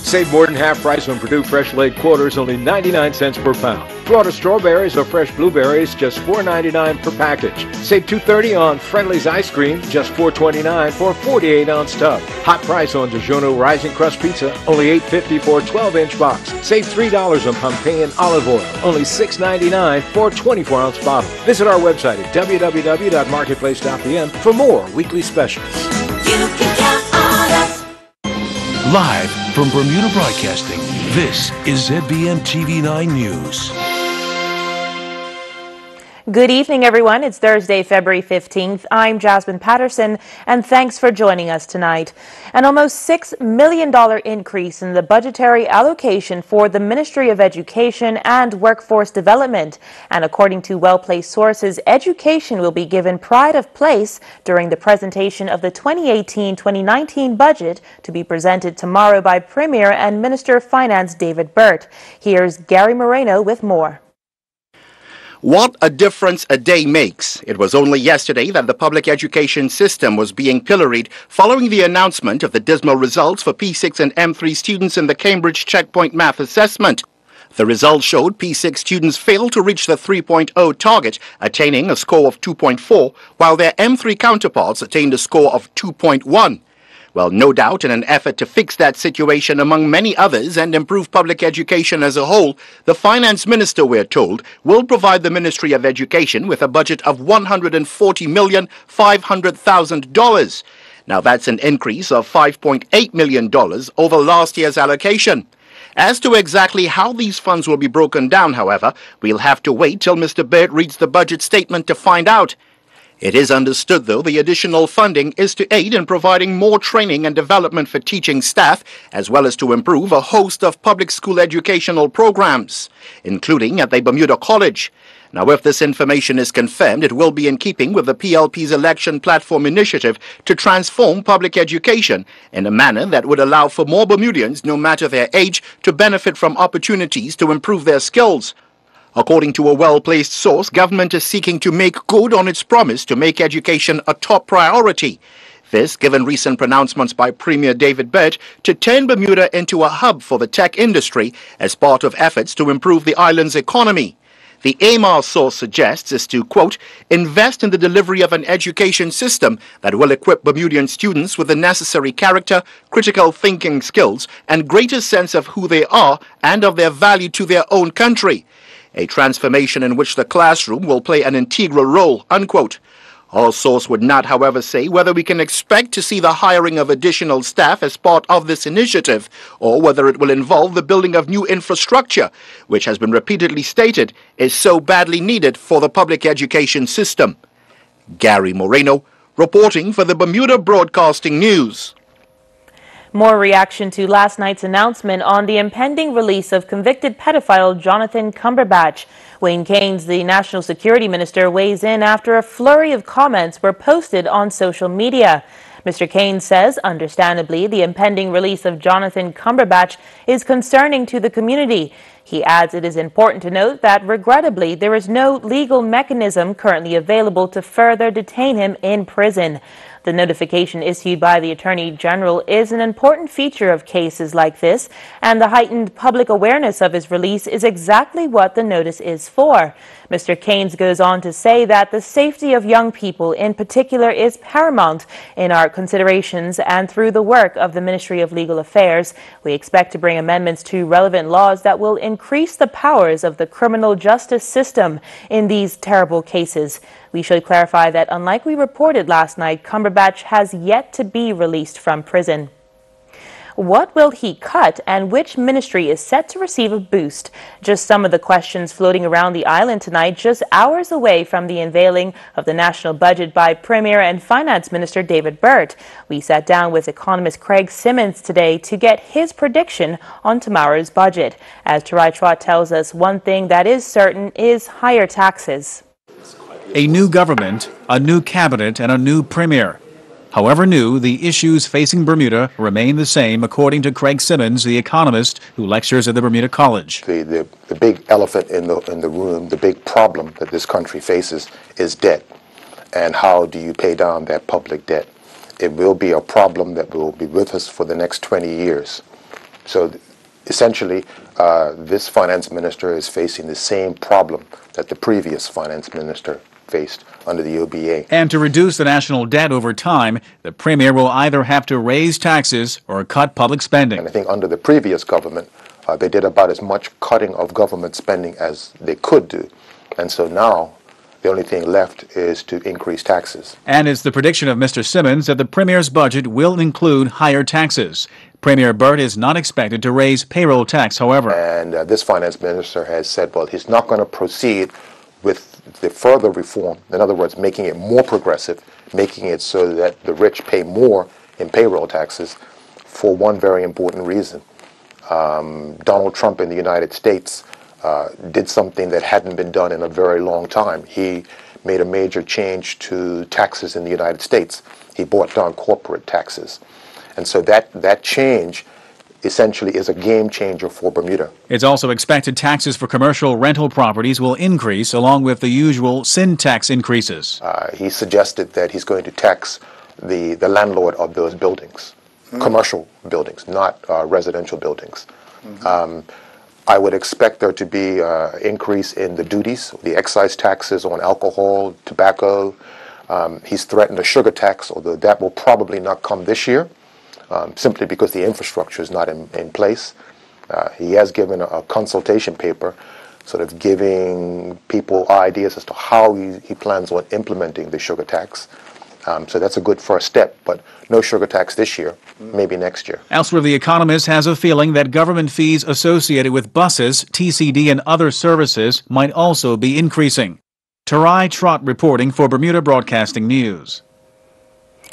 Save more than half price on Purdue fresh laid quarters, only 99 cents per pound. Florida strawberries or fresh blueberries, just $4.99 per package. Save $2.30 on Friendly's ice cream, just $4.29 for a 48-ounce tub. Hot price on DiGiorno Rising Crust Pizza, only $8.50 for a 12-inch box. Save $3 on Pompeian olive oil, only $6.99 for a 24-ounce bottle. Visit our website at www.marketplace.pm for more weekly specials. You can count on us. Live from Bermuda Broadcasting, this is ZBM TV9 News. Good evening, everyone. It's Thursday, February 15th. I'm Jasmine Patterson, and thanks for joining us tonight. An almost $6 million increase in the budgetary allocation for the Ministry of Education and Workforce Development. And according to well-placed sources, education will be given pride of place during the presentation of the 2018-2019 budget to be presented tomorrow by Premier and Minister of Finance David Burt. Here's Gary Moreno with more. What a difference a day makes. It was only yesterday that the public education system was being pilloried following the announcement of the dismal results for P6 and M3 students in the Cambridge Checkpoint Math Assessment. The results showed P6 students failed to reach the 3.0 target, attaining a score of 2.4, while their M3 counterparts attained a score of 2.1. Well, no doubt in an effort to fix that situation among many others and improve public education as a whole, the Finance Minister, we're told, will provide the Ministry of Education with a budget of $140,500,000. Now, that's an increase of $5.8 million over last year's allocation. As to exactly how these funds will be broken down, however, we'll have to wait till Mr. Baird reads the budget statement to find out. It is understood, though, the additional funding is to aid in providing more training and development for teaching staff, as well as to improve a host of public school educational programs, including at the Bermuda College. Now, if this information is confirmed, it will be in keeping with the PLP's election platform initiative to transform public education in a manner that would allow for more Bermudians, no matter their age, to benefit from opportunities to improve their skills. According to a well-placed source, government is seeking to make good on its promise to make education a top priority. This, given recent pronouncements by Premier David Burt to turn Bermuda into a hub for the tech industry as part of efforts to improve the island's economy. The aim, our source suggests, is to, quote, invest in the delivery of an education system that will equip Bermudian students with the necessary character, critical thinking skills, and greater sense of who they are and of their value to their own country. A transformation in which the classroom will play an integral role, unquote. Our source would not, however, say whether we can expect to see the hiring of additional staff as part of this initiative, or whether it will involve the building of new infrastructure, which has been repeatedly stated is so badly needed for the public education system. Gary Moreno, reporting for the Bermuda Broadcasting News. More reaction to last night's announcement on the impending release of convicted pedophile Jonathan Cumberbatch. Wayne Keynes, the National Security Minister, weighs in after a flurry of comments were posted on social media. Mr. Keynes says, understandably, the impending release of Jonathan Cumberbatch is concerning to the community. He adds it is important to note that, regrettably, there is no legal mechanism currently available to further detain him in prison. The notification issued by the Attorney General is an important feature of cases like this, and the heightened public awareness of his release is exactly what the notice is for. Mr. Keynes goes on to say that the safety of young people in particular is paramount in our considerations, and through the work of the Ministry of Legal Affairs, we expect to bring amendments to relevant laws that will increase the powers of the criminal justice system in these terrible cases. We should clarify that, unlike we reported last night, Cumberbatch has yet to be released from prison. What will he cut, and which ministry is set to receive a boost? Just some of the questions floating around the island tonight, just hours away from the unveiling of the national budget by Premier and Finance Minister David Burt. We sat down with economist Craig Simmons today to get his prediction on tomorrow's budget. As Tarai Trott tells us, one thing that is certain is higher taxes. A new government, a new cabinet, and a new premier. However new, the issues facing Bermuda remain the same, according to Craig Simmons, the economist who lectures at the Bermuda College. The big elephant in the room, the big problem that this country faces is debt. And how do you pay down that public debt? It will be a problem that will be with us for the next 20 years. So essentially, this finance minister is facing the same problem that the previous finance minister faced under the OBA. And to reduce the national debt over time, the premier will either have to raise taxes or cut public spending. And I think under the previous government, they did about as much cutting of government spending as they could do. And so now, the only thing left is to increase taxes. And it's the prediction of Mr. Simmons that the Premier's budget will include higher taxes. Premier Burt is not expected to raise payroll tax, however. And this finance minister has said, well, he's not going to proceed with the further reform. In other words, making it more progressive, making it so that the rich pay more in payroll taxes for one very important reason. Donald Trump in the United States did something that hadn't been done in a very long time. He made a major change to taxes in the United States. He brought down corporate taxes. And so that change essentially is a game changer for Bermuda. It's also expected taxes for commercial rental properties will increase along with the usual sin tax increases. He suggested that he's going to tax the landlord of those buildings, commercial buildings, not residential buildings. I would expect there to be an increase in the duties, the excise taxes on alcohol, tobacco. He's threatened a sugar tax, although that will probably not come this year, simply because the infrastructure is not in place. He has given a consultation paper sort of giving people ideas as to how he plans on implementing the sugar tax. So that's a good first step, but no sugar tax this year, maybe next year. Elsewhere, The Economist has a feeling that government fees associated with buses, TCD, and other services might also be increasing. Tarai Trott reporting for Bermuda Broadcasting News.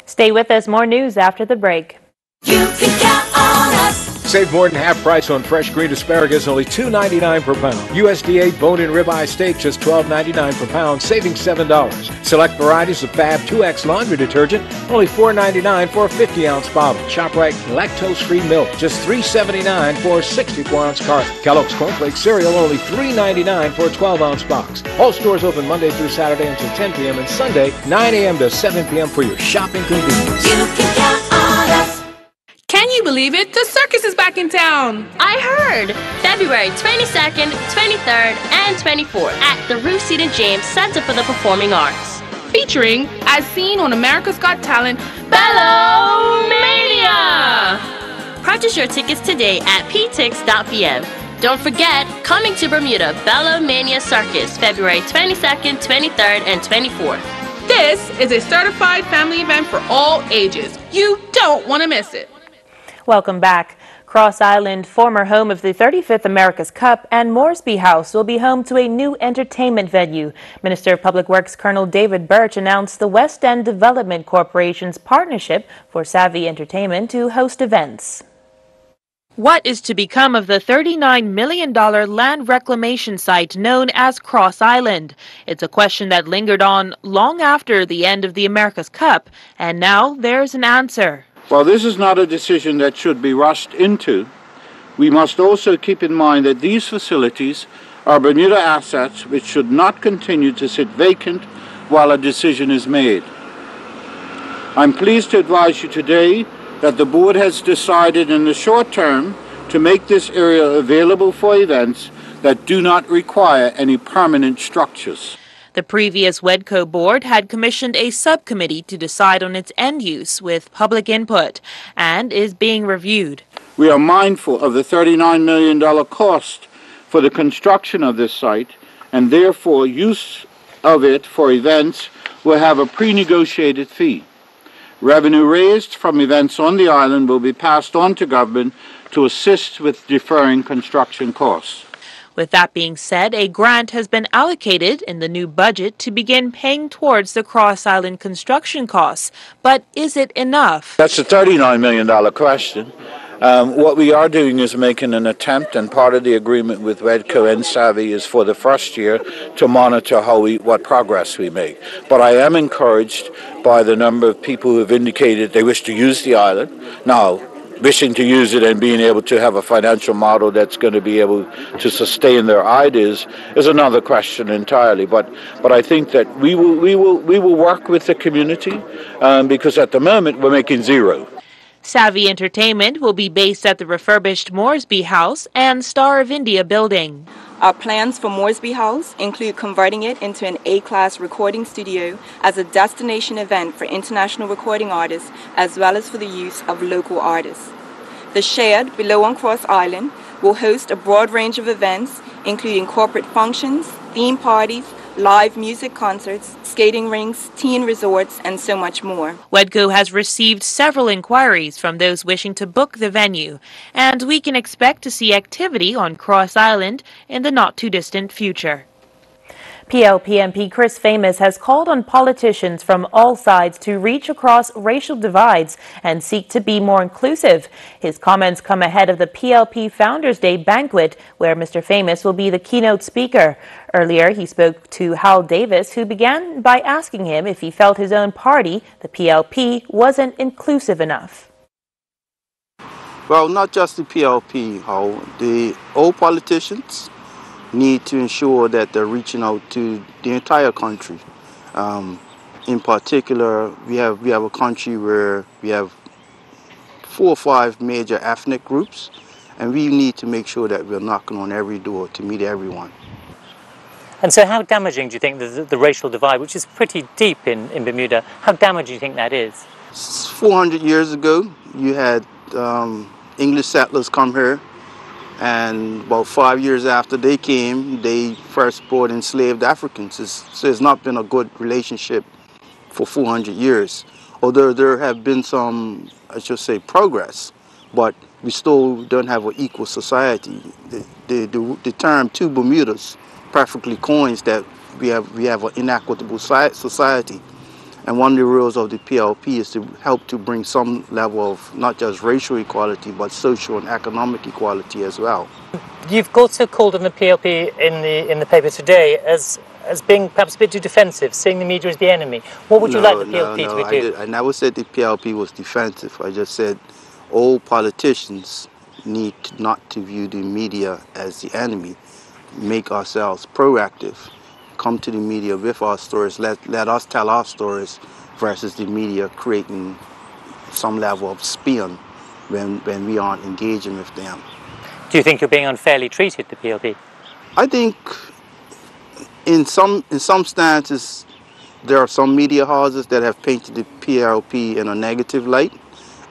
Stay with us. More news after the break. You can count on us. Save more than half price on fresh green asparagus, only $2.99 per pound. USDA bone-in ribeye steak, just $12.99 per pound, saving $7. Select varieties of Fab 2X laundry detergent, only $4.99 for a 50-ounce bottle. ShopRite lactose-free milk, just $3.79 for a 64-ounce carton. Kellogg's Cornflakes cereal, only $3.99 for a 12-ounce box. All stores open Monday through Saturday until 10 p.m. and Sunday, 9 a.m. to 7 p.m. for your shopping convenience. You can count on us. Can you believe it? The circus is back in town. I heard! February 22nd, 23rd, and 24th at the Ruth St. James Center for the Performing Arts. Featuring, as seen on America's Got Talent, Bellomania! Purchase your tickets today at ptix.vm. Don't forget, coming to Bermuda, Bellomania Circus, February 22nd, 23rd, and 24th. This is a certified family event for all ages. You don't want to miss it. Welcome back. Cross Island, former home of the 35th America's Cup, and Moresby House will be home to a new entertainment venue. Minister of Public Works Colonel David Birch announced the West End Development Corporation's partnership for Savvy Entertainment to host events. What is to become of the $39 million land reclamation site known as Cross Island? It's a question that lingered on long after the end of the America's Cup, and now there's an answer. While this is not a decision that should be rushed into, we must also keep in mind that these facilities are Bermuda assets which should not continue to sit vacant while a decision is made. I'm pleased to advise you today that the board has decided in the short term to make this area available for events that do not require any permanent structures. The previous WEDCO board had commissioned a subcommittee to decide on its end use with public input and is being reviewed. We are mindful of the $39 million cost for the construction of this site, and therefore use of it for events will have a pre-negotiated fee. Revenue raised from events on the island will be passed on to government to assist with deferring construction costs. With that being said, a grant has been allocated in the new budget to begin paying towards the Cross Island construction costs. But is it enough? That's a $39 million question. What we are doing is making an attempt, and part of the agreement with WEDCO and Savvy is for the first year to monitor what progress we make. But I am encouraged by the number of people who have indicated they wish to use the island. Now, wishing to use it and being able to have a financial model that's going to be able to sustain their ideas is another question entirely. But I think that we will work with the community because at the moment we're making zero. Savvy Entertainment will be based at the refurbished Moresby House and Star of India building. Our plans for Moresby House include converting it into an A-class recording studio as a destination event for international recording artists as well as for the use of local artists. The Shed, below on Cross Island, will host a broad range of events including corporate functions, theme parties, live music concerts, skating rinks, teen resorts, and so much more. WEDCO has received several inquiries from those wishing to book the venue, and we can expect to see activity on Cross Island in the not-too-distant future. PLP MP Chris Famous has called on politicians from all sides to reach across racial divides and seek to be more inclusive. His comments come ahead of the PLP Founders Day banquet, where Mr. Famous will be the keynote speaker. Earlier, he spoke to Hal Davis, who began by asking him if he felt his own party, the PLP, wasn't inclusive enough. Well, not just the PLP, Hal. The old politicians need to ensure that they're reaching out to the entire country. In particular, we have a country where we have 4 or 5 major ethnic groups, and we need to make sure that we're knocking on every door to meet everyone. And so how damaging do you think the racial divide, which is pretty deep in Bermuda, how damaging do you think that is? 400 years ago, you had English settlers come here, and about 5 years after they came, they first brought enslaved Africans. So it's not been a good relationship for 400 years. Although there have been some, I should say, progress, but we still don't have an equal society. The term two Bermudas perfectly coins that we have an inequitable society. And one of the rules of the PLP is to help to bring some level of not just racial equality, but social and economic equality as well. You've also called on the PLP in the paper today as being perhaps a bit too defensive, seeing the media as the enemy. What would you like the PLP to do? I never said the PLP was defensive. I just said all politicians need not to view the media as the enemy. Make ourselves proactive. Come to the media with our stories, let us tell our stories versus the media creating some level of spin when we aren't engaging with them. Do you think you're being unfairly treated, the PLP? I think in some stances there are some media houses that have painted the PLP in a negative light,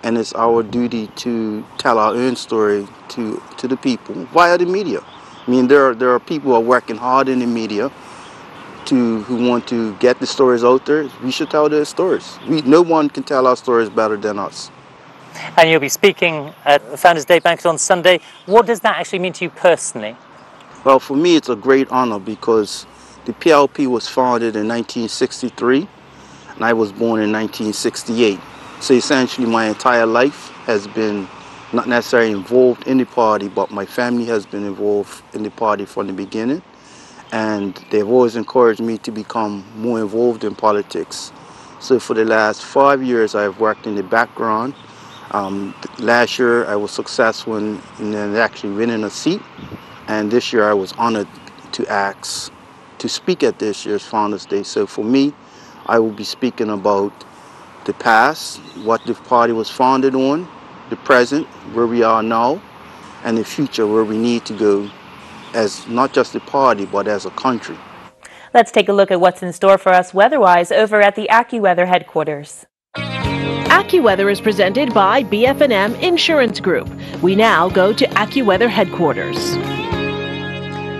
and it's our duty to tell our own story to the people via the media. I mean, there are people who are working hard in the media who want to get the stories out there. We should tell their stories. No one can tell our stories better than us. And you'll be speaking at the Founders Day banquet on Sunday. What does that actually mean to you personally? Well, for me, it's a great honor because the PLP was founded in 1963, and I was born in 1968. So essentially, my entire life has been not necessarily involved in the party, but my family has been involved in the party from the beginning. And they've always encouraged me to become more involved in politics. So for the last 5 years, I've worked in the background. Last year, I was successful in actually winning a seat. And this year, I was honored to speak at this year's Founders Day. So for me, I will be speaking about the past, what the party was founded on, the present, where we are now, and the future, where we need to go as not just the party, but as a country. Let's take a look at what's in store for us weather-wise over at the AccuWeather headquarters. AccuWeather is presented by BF&M Insurance Group. We now go to AccuWeather headquarters.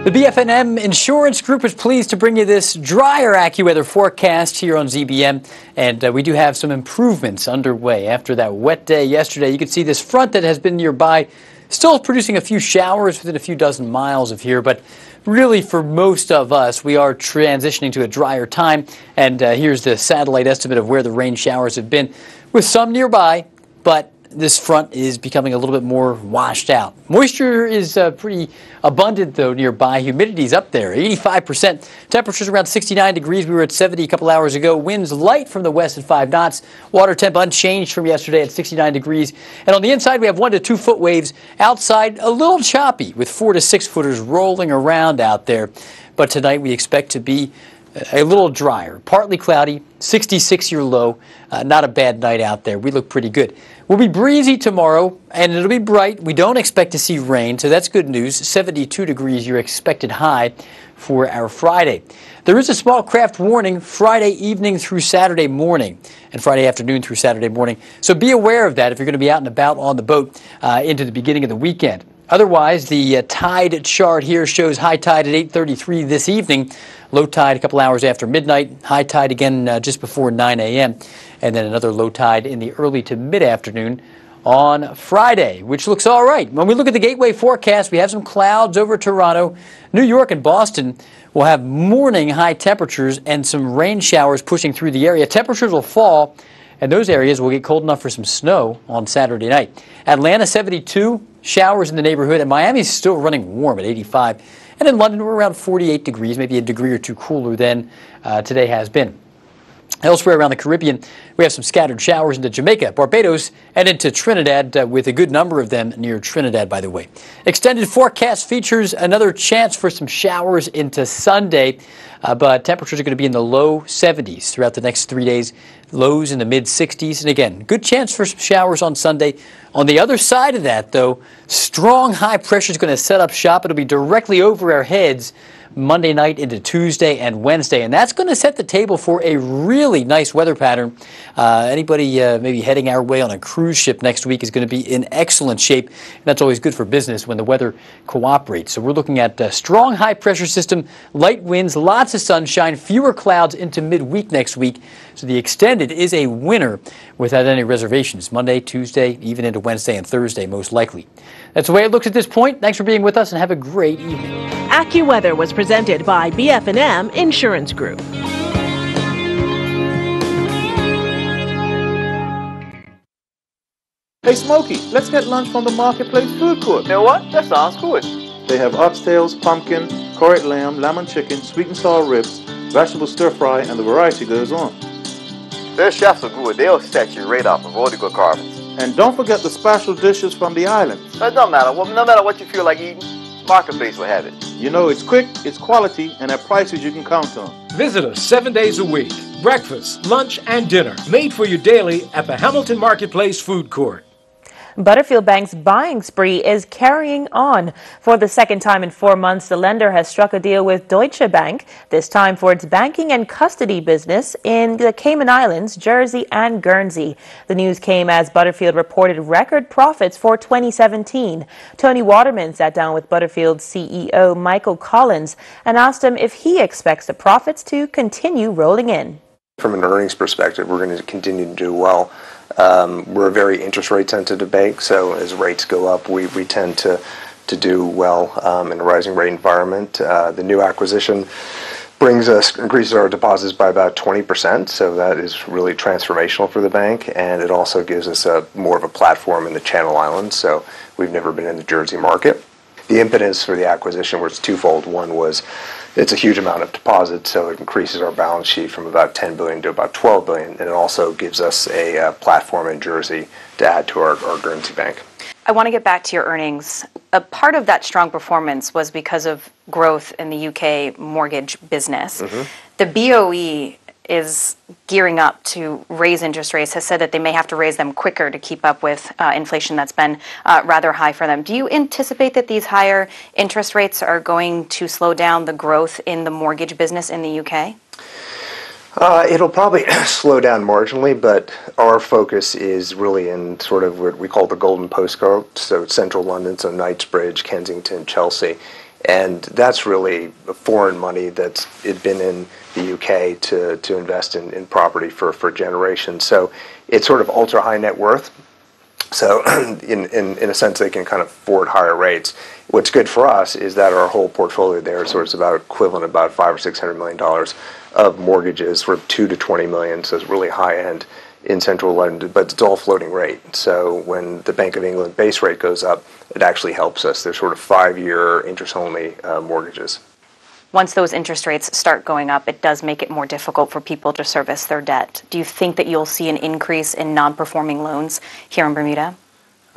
The BF&M Insurance Group is pleased to bring you this drier AccuWeather forecast here on ZBM, and we do have some improvements underway after that wet day yesterday. You can see this front that has been nearby still producing a few showers within a few dozen miles of here, but really for most of us, we are transitioning to a drier time, and here's the satellite estimate of where the rain showers have been, with some nearby, but this front is becoming a little bit more washed out. Moisture is pretty abundant, though, nearby. Humidity's up there, 85%. Temperatures around 69 degrees. We were at 70 a couple hours ago. Winds light from the west at 5 knots. Water temp unchanged from yesterday at 69 degrees. And on the inside, we have 1 to 2 foot waves. Outside, a little choppy with 4 to 6 footers rolling around out there. But tonight, we expect to be a little drier, partly cloudy, 66 your low. Not a bad night out there. We look pretty good. We'll be breezy tomorrow, and it'll be bright. We don't expect to see rain, so that's good news. 72 degrees your expected high for our Friday. There is a small craft warning Friday evening through Saturday morning and Friday afternoon through Saturday morning. So be aware of that if you're going to be out and about on the boat into the beginning of the weekend. Otherwise, the tide chart here shows high tide at 8:33 this evening, low tide a couple hours after midnight, high tide again just before 9 a.m., and then another low tide in the early to mid-afternoon on Friday, which looks all right. When we look at the gateway forecast, we have some clouds over Toronto. New York and Boston will have morning high temperatures and some rain showers pushing through the area. Temperatures will fall, and those areas will get cold enough for some snow on Saturday night. Atlanta, 72, showers in the neighborhood, and Miami's still running warm at 85. And in London, we're around 48 degrees, maybe a degree or two cooler than today has been. Elsewhere around the Caribbean, we have some scattered showers into Jamaica, Barbados, and into Trinidad, with a good number of them near Trinidad, by the way. Extended forecast features another chance for some showers into Sunday, but temperatures are going to be in the low 70s throughout the next 3 days, lows in the mid-60s. And again, good chance for some showers on Sunday. On the other side of that, though, strong high pressure is going to set up shop. It'll be directly over our heads Monday night into Tuesday and Wednesday, and that's going to set the table for a really nice weather pattern. Anybody maybe heading our way on a cruise ship next week is going to be in excellent shape, and that's always good for business when the weather cooperates. So we're looking at a strong high pressure system, light winds, lots of sunshine, fewer clouds into midweek next week. So the extended is a winner without any reservations. Monday, Tuesday, even into Wednesday and Thursday, most likely. That's the way it looks at this point. Thanks for being with us, and have a great evening. AccuWeather was presented by BF&M Insurance Group. Hey Smokey, let's get lunch from the Marketplace Food Court. You know what? That sounds good. They have oxtails, pumpkin, curried lamb, lemon chicken, sweet and sour ribs, vegetable stir fry, and the variety goes on. Their chefs are good. They'll set you right up with all the good carvings. And don't forget the special dishes from the island. It don't matter. No matter what you feel like eating, Marketplace will have it. You know, it's quick, it's quality, and at prices you can count on. Visit us 7 days a week. Breakfast, lunch, and dinner. Made for you daily at the Hamilton Marketplace Food Court. Butterfield Bank's buying spree is carrying on. For the second time in 4 months, the lender has struck a deal with Deutsche Bank, this time for its banking and custody business in the Cayman Islands, Jersey, and Guernsey. The news came as Butterfield reported record profits for 2017. Tony Waterman sat down with Butterfield's CEO, Michael Collins, and asked him if he expects the profits to continue rolling in. From an earnings perspective, we're going to continue to do well. We're a very interest rate sensitive bank, so as rates go up, we tend to do well in a rising rate environment. The new acquisition increases our deposits by about 20%, so that is really transformational for the bank, and it also gives us more of a platform in the Channel Islands, so we've never been in the Jersey market. The impetus for the acquisition was twofold. One was it's a huge amount of deposits, so it increases our balance sheet from about $10 billion to about $12 billion, and it also gives us a platform in Jersey to add to our Guernsey bank. I want to get back to your earnings. A part of that strong performance was because of growth in the UK mortgage business. The BOE is gearing up to raise interest rates, has said that they may have to raise them quicker to keep up with inflation that's been rather high for them. Do you anticipate that these higher interest rates are going to slow down the growth in the mortgage business in the UK? It'll probably slow down marginally, but our focus is really in sort of what we call the golden postcode, so it's central London, so Knightsbridge, Kensington, Chelsea, and that's really foreign money that's been in the UK to invest in property for generations. So it's sort of ultra high net worth. So in a sense, they can kind of afford higher rates. What's good for us is that our whole portfolio there, so it's about equivalent about $500 or $600 million of mortgages for 2 to 20 million. So it's really high end in central London, but it's all floating rate. So when the Bank of England base rate goes up, it actually helps us. They're sort of 5-year interest only mortgages. Once those interest rates start going up, it does make it more difficult for people to service their debt. Do you think that you'll see an increase in non-performing loans here in Bermuda?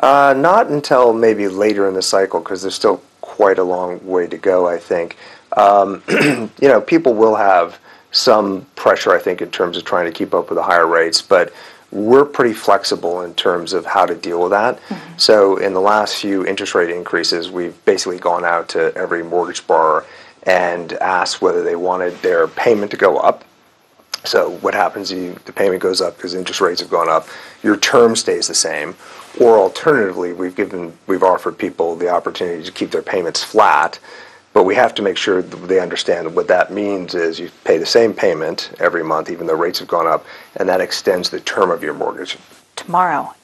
Not until maybe later in the cycle, because there's still quite a long way to go, I think. You know, people will have some pressure, I think, in terms of trying to keep up with the higher rates, but we're pretty flexible in terms of how to deal with that. So in the last few interest rate increases, we've basically gone out to every mortgage borrower and asked whether they wanted their payment to go up. So what happens is the payment goes up because interest rates have gone up, your term stays the same, or alternatively, we've offered people the opportunity to keep their payments flat, but we have to make sure that they understand that what that means is you pay the same payment every month, even though rates have gone up, and that extends the term of your mortgage. Tomorrow,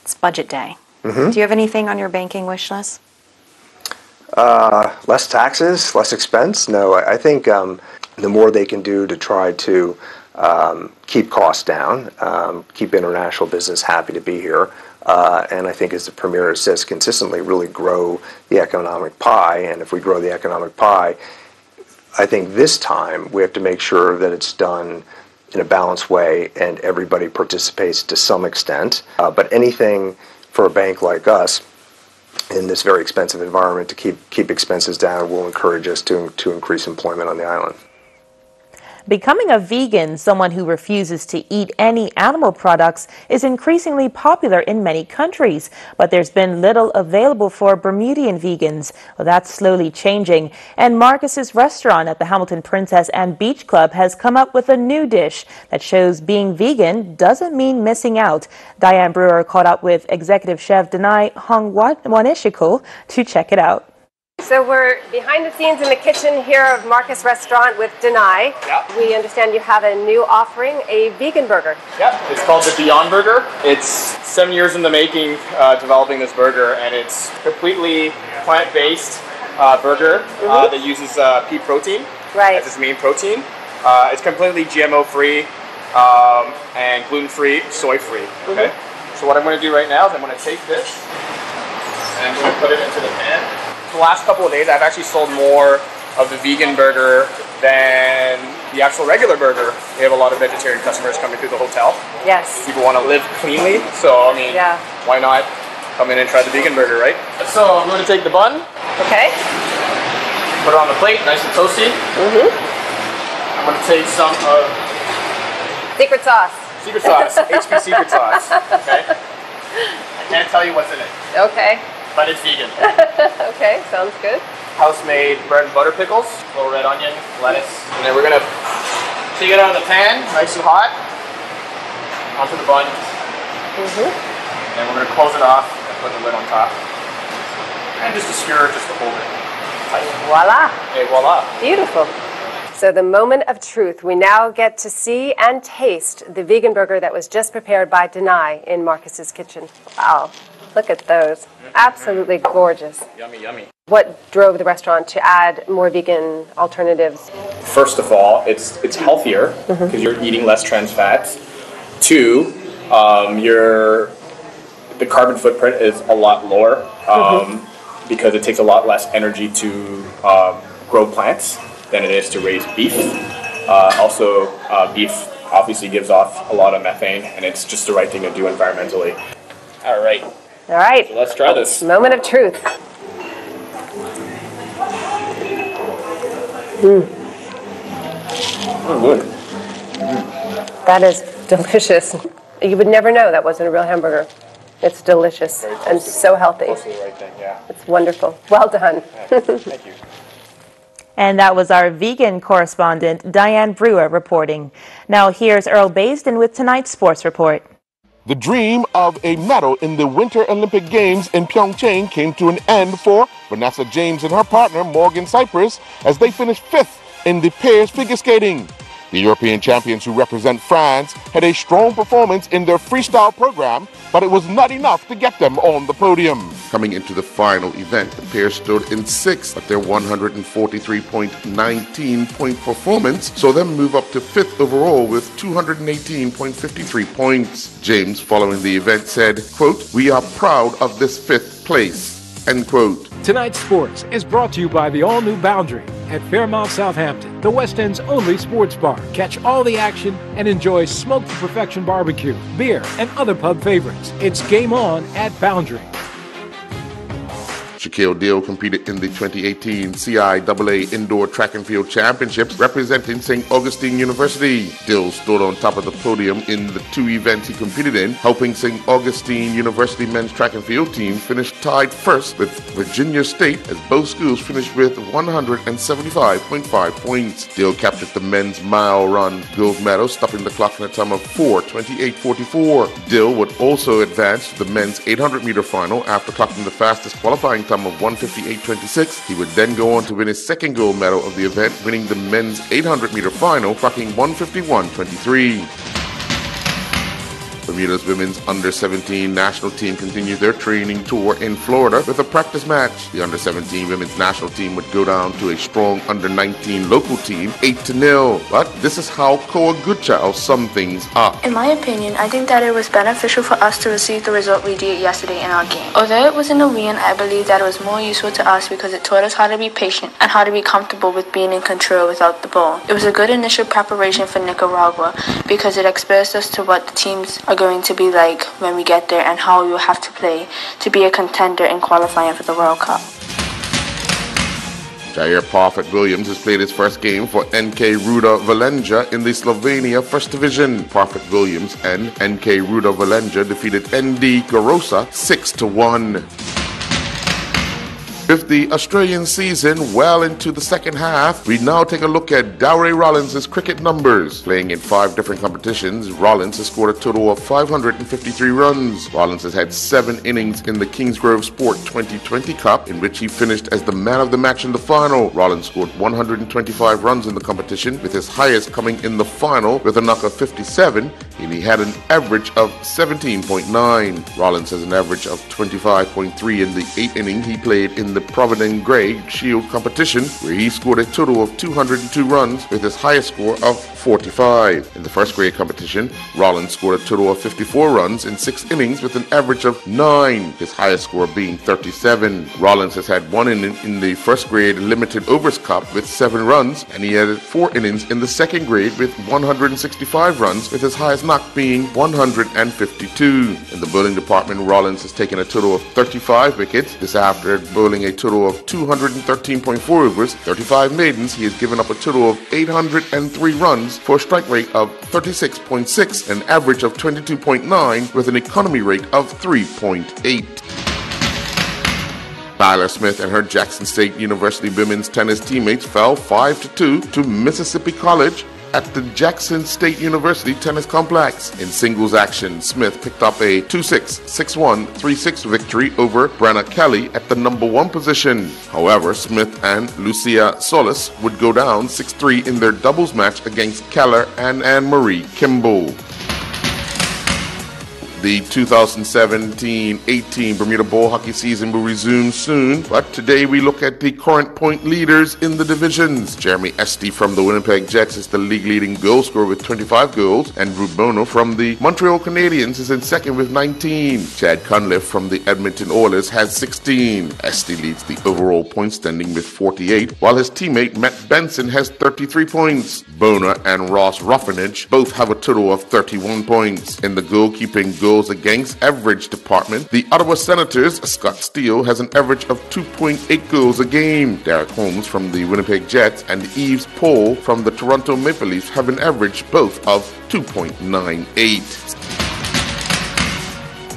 it's budget day. Do you have anything on your banking wish list? Less taxes, less expense? No, I think the more they can do to try to keep costs down, keep international business happy to be here, and I think, as the Premier says consistently, really grow the economic pie. And if we grow the economic pie, I think this time we have to make sure that it's done in a balanced way and everybody participates to some extent. But anything for a bank like us in this very expensive environment to keep expenses down will encourage us to increase employment on the island. Becoming a vegan, someone who refuses to eat any animal products, is increasingly popular in many countries. But there's been little available for Bermudian vegans. Well, that's slowly changing. And Marcus's restaurant at the Hamilton Princess and Beach Club has come up with a new dish that shows being vegan doesn't mean missing out. Diane Brewer caught up with executive chef Denai Hongwanishiko to check it out. So we're behind the scenes in the kitchen here of Marcus Restaurant with Denai. Yep. We understand you have a new offering, a vegan burger. Yep, it's called the Beyond Burger. It's 7 years in the making developing this burger, and it's completely plant-based burger that uses pea protein as its main protein. It's completely GMO-free and gluten-free, soy-free. Okay. So what I'm going to do right now is I'm going to take this and I'm going to put it into the pan. The last couple of days, I've actually sold more of the vegan burger than the actual regular burger. We have a lot of vegetarian customers coming through the hotel. Yes. People want to live cleanly, so I mean, why not come in and try the vegan burger, right? So I'm going to take the bun. Okay. Put it on the plate, nice and toasty. I'm going to take some of secret sauce. Secret sauce, HP secret sauce. Okay. I can't tell you what's in it. Okay. But it's vegan. Okay, sounds good. House-made bread and butter pickles, a little red onion, lettuce. And then we're gonna take it out of the pan, nice and hot, onto the bun. And we're gonna close it off and put the lid on top. And just a skewer just to hold it tight. Voila. Hey, voila. Beautiful. So the moment of truth. We now get to see and taste the vegan burger that was just prepared by Denai in Marcus's kitchen. Wow. Look at those. Absolutely gorgeous. Yummy, yummy. What drove the restaurant to add more vegan alternatives? First of all, it's healthier because you're eating less trans fats. Two, the carbon footprint is a lot lower because it takes a lot less energy to grow plants than it is to raise beef. Also, beef obviously gives off a lot of methane, and it's just the right thing to do environmentally. All right. All right. So let's try this. Moment of truth. Oh, good. That is delicious. You would never know that wasn't a real hamburger. It's delicious and so healthy. That's the right thing, yeah. It's wonderful. Well done. Thank you. And that was our vegan correspondent, Diane Brewer, reporting. Now here's Earl Basden with tonight's sports report. The dream of a medal in the Winter Olympic Games in Pyeongchang came to an end for Vanessa James and her partner Morgan Cyprus as they finished 5th in the pairs figure skating. The European champions who represent France had a strong performance in their freestyle program, but it was not enough to get them on the podium. Coming into the final event, the pair stood in 6th, but their 143.19 point performance saw them move up to 5th overall with 218.53 points. James, following the event, said, quote, "We are proud of this 5th place," end quote. Tonight's sports is brought to you by the all-new Boundary at Fairmount, Southampton, the West End's only sports bar. Catch all the action and enjoy smoked to perfection barbecue, beer, and other pub favorites. It's game on at Boundary. Shaquille Dill competed in the 2018 CIAA Indoor Track and Field Championships representing St. Augustine University. Dill stood on top of the podium in the two events he competed in, helping St. Augustine University men's track and field team finish tied first with Virginia State as both schools finished with 175.5 points. Dill captured the men's mile run gold medal, stopping the clock in a time of 4:28.44. Dill would also advance to the men's 800-meter final after clocking the fastest qualifying time of 1:58.26. He would then go on to win his second gold medal of the event, winning the men's 800-meter final, clocking 1:51.23. Bermuda's women's under-17 national team continued their training tour in Florida with a practice match. The under-17 women's national team would go down to a strong under-19 local team 8-0. But this is how Koa Goodchild summed things up. In my opinion, I think that it was beneficial for us to receive the result we did yesterday in our game. Although it wasn't a win, I believe that it was more useful to us because it taught us how to be patient and how to be comfortable with being in control without the ball. It was a good initial preparation for Nicaragua because it exposed us to what the teams are going to be like when we get there and how we will have to play to be a contender in qualifying for the World Cup. Jair Parfit Williams has played his first game for NK Ruda Valenja in the Slovenia First Division. Parfit Williams and NK Ruda Valenja defeated ND Garosa 6-1. With the Australian season well into the second half, we now take a look at Dowry Rollins' cricket numbers. Playing in 5 different competitions, Rollins has scored a total of 553 runs. Rollins has had 7 innings in the Kingsgrove Sport 2020 Cup, in which he finished as the man of the match in the final. Rollins scored 125 runs in the competition, with his highest coming in the final with a knock of 57, and he had an average of 17.9. Rollins has an average of 25.3 in the 8 inning he played in the Provident Grey Shield competition, where he scored a total of 202 runs with his highest score of 45. In the first grade competition, Rollins scored a total of 54 runs in 6 innings with an average of 9, his highest score being 37. Rollins has had 1 inning in the first grade Limited Overs Cup with 7 runs, and he had 4 innings in the second grade with 165 runs, with his highest knock being 152. In the bowling department, Rollins has taken a total of 35 wickets. This after bowling a total of 213.4 overs, 35 maidens, he has given up a total of 803 runs for a strike rate of 36.6, an average of 22.9, with an economy rate of 3.8. Tyler Smith and her Jackson State University women's tennis teammates fell 5-2 to Mississippi College at the Jackson State University Tennis Complex. In singles action, Smith picked up a 2-6, 6-1, 3-6 victory over Brenna Kelly at the number 1 position. However, Smith and Lucia Solis would go down 6-3 in their doubles match against Keller and Anne-Marie Kimball. The 2017-18 Bermuda Ball Hockey season will resume soon, but today we look at the current point leaders in the divisions. Jeremy Esty from the Winnipeg Jets is the league-leading goal scorer with 25 goals, and Drew Bono from the Montreal Canadiens is in second with 19. Chad Cunliffe from the Edmonton Oilers has 16. Esty leads the overall point standing with 48, while his teammate Matt Benson has 33 points. Bono and Ross Ruffinage both have a total of 31 points. In the goalkeeping goals against average department, the Ottawa Senators' Scott Steele has an average of 2.8 goals a game. Derek Holmes from the Winnipeg Jets and Yves Paul from the Toronto Maple Leafs have an average both of 2.98.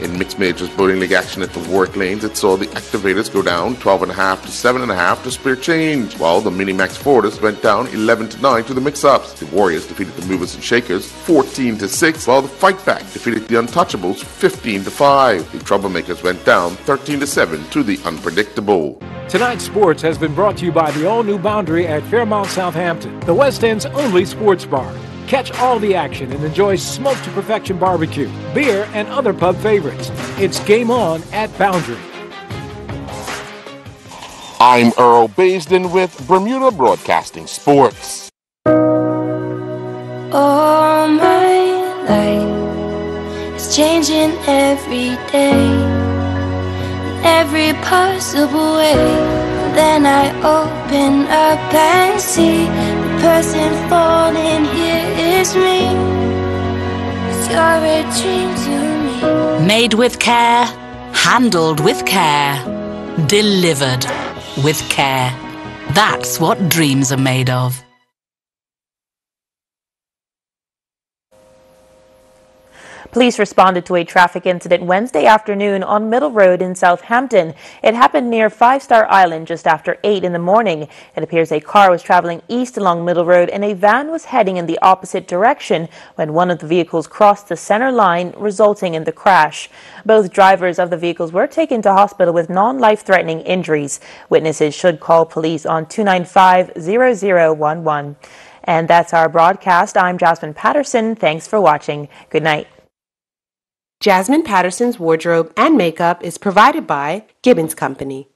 In mixed majors bowling league action at the Warwick Lanes, it saw the Activators go down 12.5 to 7.5 to Spear Change, while the Minimax Fortis went down 11-9 to the Mix-Ups. The Warriors defeated the Movers and Shakers 14-6, while the Fight Back defeated the Untouchables 15-5. The Troublemakers went down 13-7 to the Unpredictable. Tonight's sports has been brought to you by the all-new Boundary at Fairmount, Southampton, the West End's only sports bar. Catch all the action and enjoy smoked to perfection barbecue, beer, and other pub favorites. It's game on at Boundary. I'm Earl Baisden with Bermuda Broadcasting Sports. All my life is changing every day, in every possible way. Then I open up and see the person falling here is me. 'Cause you're a dream to me. Made with care, handled with care. Delivered with care. That's what dreams are made of. Police responded to a traffic incident Wednesday afternoon on Middle Road in Southampton. It happened near Five Star Island just after 8 in the morning. It appears a car was traveling east along Middle Road and a van was heading in the opposite direction when one of the vehicles crossed the center line, resulting in the crash. Both drivers of the vehicles were taken to hospital with non-life-threatening injuries. Witnesses should call police on 295-0011. And that's our broadcast. I'm Jasmine Patterson. Thanks for watching. Good night. Jasmine Patterson's wardrobe and makeup is provided by Gibbons Company.